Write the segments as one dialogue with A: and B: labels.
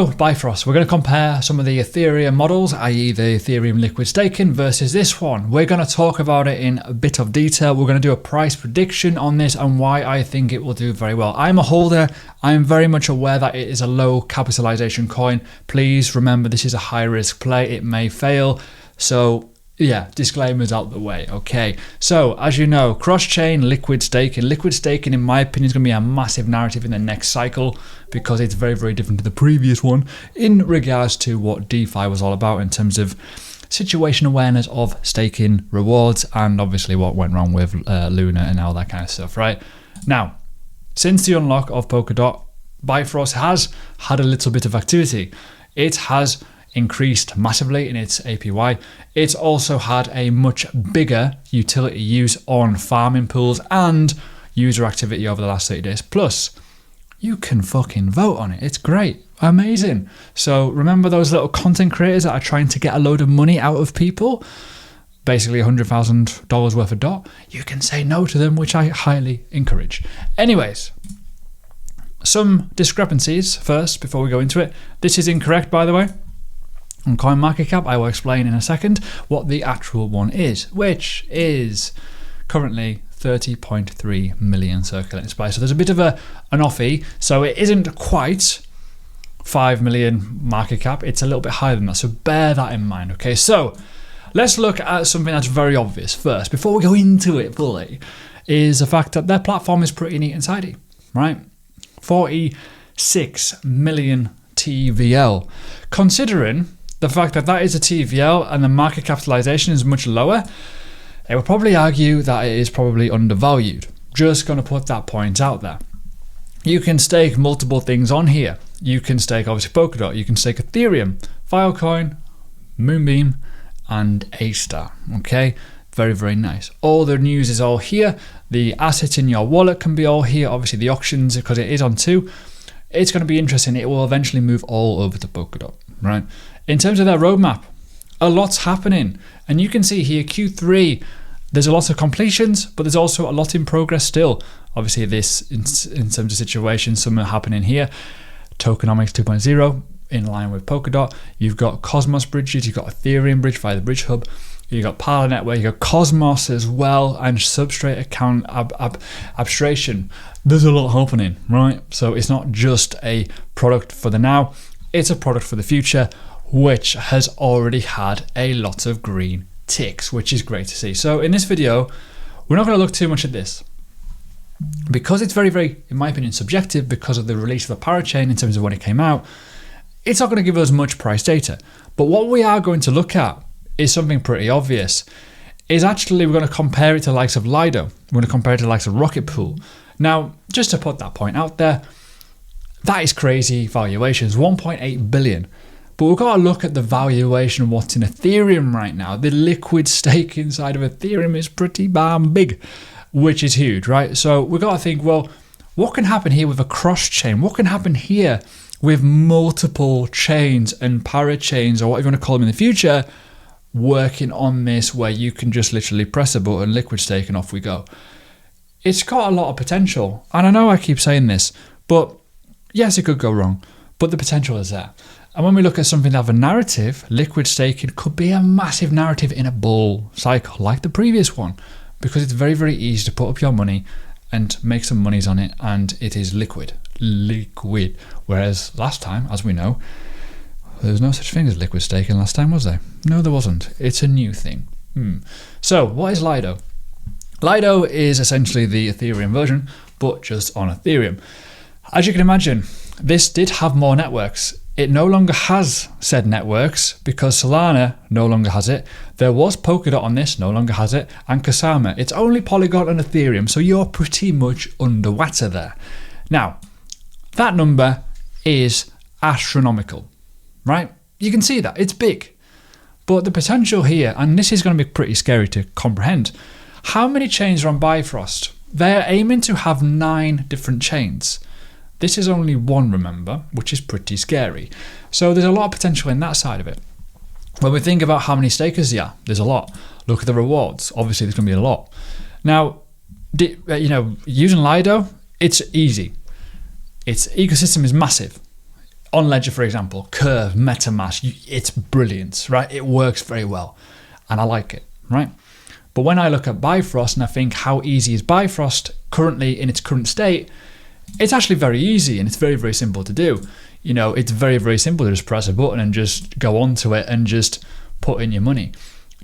A: Bifrost, we're going to compare some of the Ethereum models, i.e. the Ethereum liquid staking versus this one. We're going to talk about it in a bit of detail. We're going to do a price prediction on this and why I think it will do very well. I'm a holder. I'm very much aware that it is a low capitalization coin. Please remember this is a high risk play. It may fail. So yeah, disclaimers out the way. Okay, so as you know, cross-chain liquid staking. Liquid staking, in my opinion, is going to be a massive narrative in the next cycle because it's very, very different to the previous one in regards to what DeFi was all about in terms of situation awareness of staking rewards and obviously what went wrong with Luna and all that kind of stuff, right? Now, since the unlock of Polkadot, Bifrost has had a little bit of activity. It has increased massively in its APY. It's also had a much bigger utility use on farming pools and user activity over the last 30 days. Plus, you can fucking vote on it. It's great. Amazing. So remember those little content creators that are trying to get a load of money out of people? Basically $100,000 worth of DOT. You can say no to them, which I highly encourage. Anyways, some discrepancies first before we go into it. This is incorrect, by the way. On CoinMarketCap, I will explain in a second what the actual one is, which is currently 30.3 million circulating supply. So there's a bit of an offie. So it isn't quite 5 million market cap. It's a little bit higher than that. So bear that in mind. Okay, so let's look at something that's very obvious first before we go into it fully, is the fact that their platform is pretty neat and tidy, right? 46 million TVL. Considering the fact that that is a TVL and the market capitalization is much lower, they would probably argue that it is probably undervalued. Just going to put that point out there. You can stake multiple things on here. You can stake obviously Polkadot, you can stake Ethereum, Filecoin, Moonbeam, and A-Star. Okay, very, very nice. All the news is all here. The assets in your wallet can be all here. Obviously the auctions, because it is on 2. It's going to be interesting. It will eventually move all over to Polkadot, right? In terms of their roadmap, a lot's happening. And you can see here, Q3, there's a lot of completions, but there's also a lot in progress still. Obviously, this, in terms of situations, some are happening here. Tokenomics 2.0, in line with Polkadot. You've got Cosmos bridges, you've got Ethereum bridge via the Bridge Hub. You've got Parallel Network, you've got Cosmos as well, and Substrate account abstraction. There's a lot happening, right? So it's not just a product for the now, it's a product for the future, which has already had a lot of green ticks, which is great to see. So in this video, we're not going to look too much at this because it's very, very, in my opinion, subjective because of the release of a parachain in terms of when it came out. It's not going to give us much price data. But what we are going to look at is something pretty obvious. Is actually we're going to compare it to the likes of Lido. We're going to compare it to the likes of Rocket Pool. Now, just to put that point out there, that is crazy valuations, 1.8 billion. But we've got to look at the valuation of what's in Ethereum right now. The liquid stake inside of Ethereum is pretty damn big, which is huge, right? So we've got to think, well, what can happen here with a cross chain? What can happen here with multiple chains and parachains, or what you want to call them in the future, working on this where you can just literally press a button, liquid stake, and off we go. It's got a lot of potential. And I know I keep saying this, but yes, it could go wrong, but the potential is there. And when we look at something that have a narrative, liquid staking could be a massive narrative in a bull cycle like the previous one, because it's very, very easy to put up your money and make some monies on it, and it is liquid. Whereas last time, as we know, there was no such thing as liquid staking last time, was there? No, there wasn't. It's a new thing. So what is Lido? Lido is essentially the Ethereum version, but just on Ethereum. As you can imagine, this did have more networks. It no longer has said networks because Solana no longer has it. There was Polkadot on this, no longer has it, and Kusama. It's only Polygon and Ethereum, so you're pretty much underwater there. Now, that number is astronomical, right? You can see that, it's big. But the potential here, and this is going to be pretty scary to comprehend, how many chains are on Bifrost? They're aiming to have 9 different chains. This is only one, remember, which is pretty scary. So there's a lot of potential in that side of it. When we think about how many stakers, yeah, there's a lot. Look at the rewards. Obviously, there's going to be a lot. Now, using Lido, it's easy. Its ecosystem is massive. on Ledger, for example, Curve, MetaMask, it's brilliant, right? It works very well, and I like it, right? But when I look at Bifrost and I think how easy is Bifrost currently in its current state, it's actually very easy and it's very, very simple to do. You know, it's very, very simple to just press a button and just go onto it and just put in your money.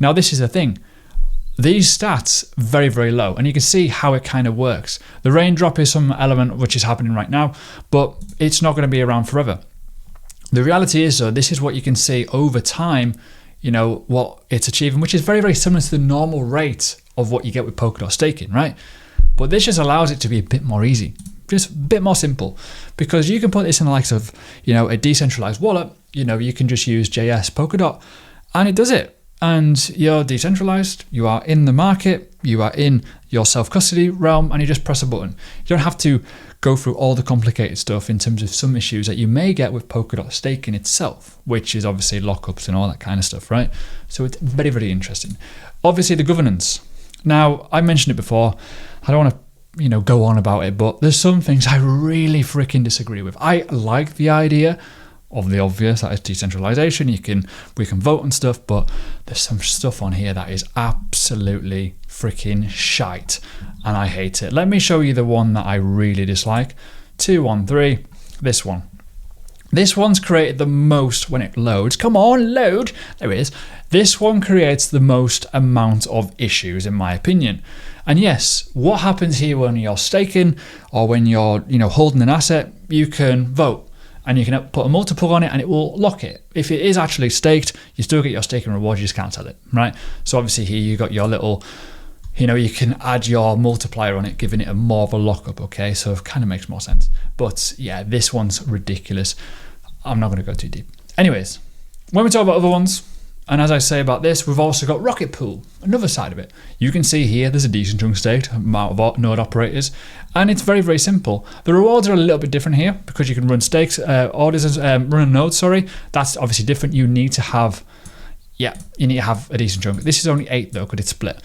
A: Now, this is the thing. These stats, very, very low, and you can see how it kind of works. The raindrop is some element which is happening right now, but it's not going to be around forever. The reality is, though, this is what you can see over time, you know, what it's achieving, which is very, very similar to the normal rate of what you get with Polkadot staking, right? But this just allows it to be a bit more easy, just a bit more simple, because you can put this in the likes of, you know, a decentralized wallet. You know, you can just use JS Polkadot, and it does it. And you're decentralized, you are in the market, you are in your self-custody realm, and you just press a button. You don't have to go through all the complicated stuff in terms of some issues that you may get with Polkadot staking itself, which is obviously lockups and all that kind of stuff, right? So it's very, very interesting. Obviously, the governance. Now, I mentioned it before. I don't want to, you know, go on about it, but there's some things I really freaking disagree with. I like the idea of the obvious, that is decentralization. We can vote and stuff, but there's some stuff on here that is absolutely freaking shite, and I hate it. Let me show you the one that I really dislike. 213, this one. This one's created the most when it loads. Come on, load. There it is. This one creates the most amount of issues, in my opinion. And yes, what happens here when you're staking or when you're, you know, holding an asset, you can vote. And you can put a multiple on it and it will lock it. If it is actually staked, you still get your staking reward, you just can't sell it, right? So obviously here you got your little, you know, you can add your multiplier on it, giving it a more of a lockup, okay? So it kind of makes more sense. But yeah, this one's ridiculous. I'm not going to go too deep. Anyways, when we talk about other ones, and as I say about this, we've also got Rocket Pool, another side of it. You can see here there's a decent chunk staked amount of node operators, and it's very, very simple. The rewards are a little bit different here because you can run stakes, orders, run a node, sorry. That's obviously different. You need to have a decent chunk. This is only 8 though, because it's split.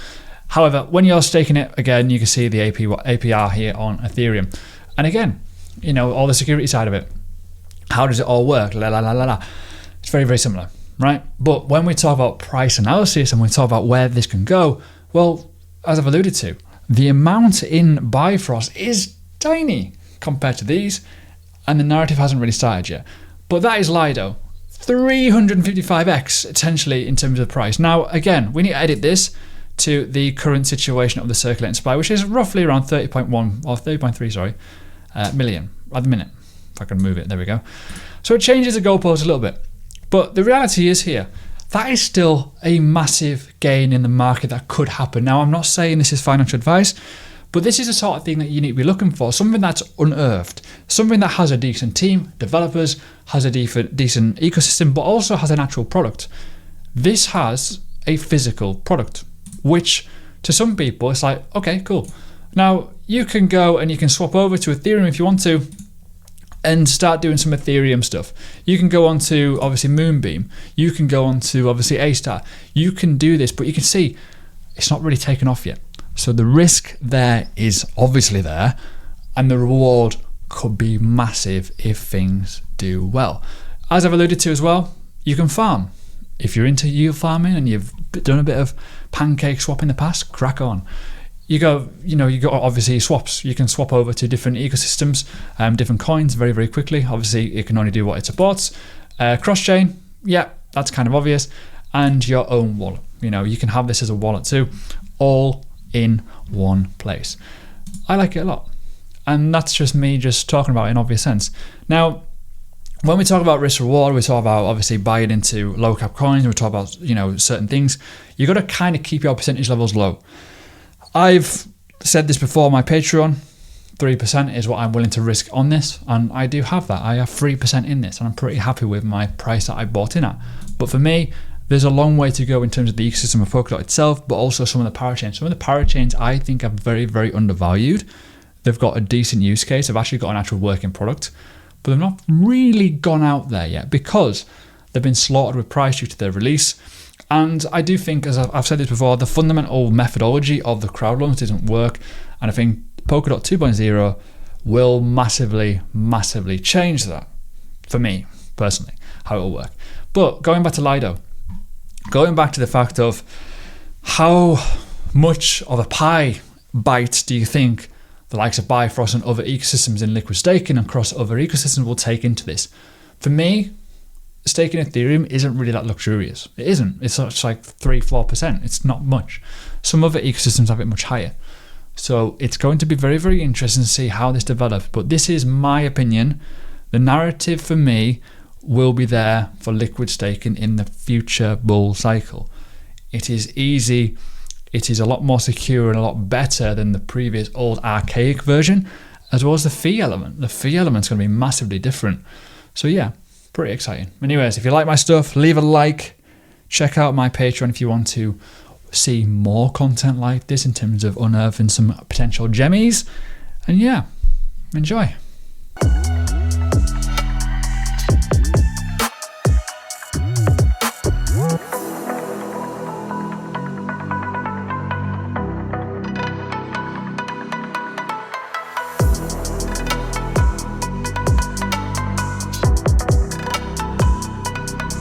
A: However, when you're staking it, again, you can see the APR here on Ethereum. And again, you know, all the security side of it. How does it all work? It's very, very similar. Right? But when we talk about price analysis and we talk about where this can go, well, as I've alluded to, the amount in Bifrost is tiny compared to these, and the narrative hasn't really started yet. But that is Lido. 355x potentially in terms of price. Now, again, we need to edit this to the current situation of the circulating supply, which is roughly around 30.1 or 30.3, million at the minute. If I can move it, there we go. So it changes the goalpost a little bit. But the reality is here, that is still a massive gain in the market that could happen. Now, I'm not saying this is financial advice, but this is the sort of thing that you need to be looking for, something that's unearthed, something that has a decent team, developers, has a decent ecosystem, but also has an actual product. This has a physical product, which to some people, it's like, okay, cool. Now, you can go and you can swap over to Ethereum if you want to, and start doing some Ethereum stuff. You can go on to obviously Moonbeam. You can go on to obviously A-Star. You can do this, but you can see it's not really taken off yet. So the risk there is obviously there, and the reward could be massive if things do well. As I've alluded to as well, you can farm. If you're into yield farming and you've done a bit of pancake swap in the past, crack on. You got obviously swaps. You can swap over to different ecosystems, different coins very, very quickly. Obviously, it can only do what it supports. Cross-chain, yeah, that's kind of obvious. And your own wallet. You know, you can have this as a wallet too, all in one place. I like it a lot. And that's just me just talking about it in obvious sense. Now, when we talk about risk reward, we talk about obviously buying into low cap coins, we talk about, you know, certain things. You got to kind of keep your percentage levels low. I've said this before, my Patreon, 3% is what I'm willing to risk on this, and I do have that. I have 3% in this, and I'm pretty happy with my price that I bought in at. But for me, there's a long way to go in terms of the ecosystem of Polkadot itself, but also some of the parachains. Some of the parachains I think are very, very undervalued. They've got a decent use case. They've actually got an actual working product, but they've not really gone out there yet because they've been slaughtered with price due to their release. And I do think, as I've said this before, the fundamental methodology of the crowd loans doesn't work. And I think Polkadot 2.0 will massively, massively change that. for me personally, how it will work. But going back to Lido, going back to the fact of how much of a pie bite do you think the likes of Bifrost and other ecosystems in liquid staking and across other ecosystems will take into this? For me, staking Ethereum isn't really that luxurious. It isn't. It's like 3-4%. It's not much. Some other ecosystems have it much higher. So it's going to be very, very interesting to see how this develops. But this is my opinion. The narrative for me will be there for liquid staking in the future bull cycle. It is easy. It is a lot more secure and a lot better than the previous old archaic version, as well as the fee element. The fee element's going to be massively different. So yeah, pretty exciting. Anyways, if you like my stuff, leave a like. Check out my Patreon if you want to see more content like this in terms of unearthing some potential gemmies. And yeah, enjoy.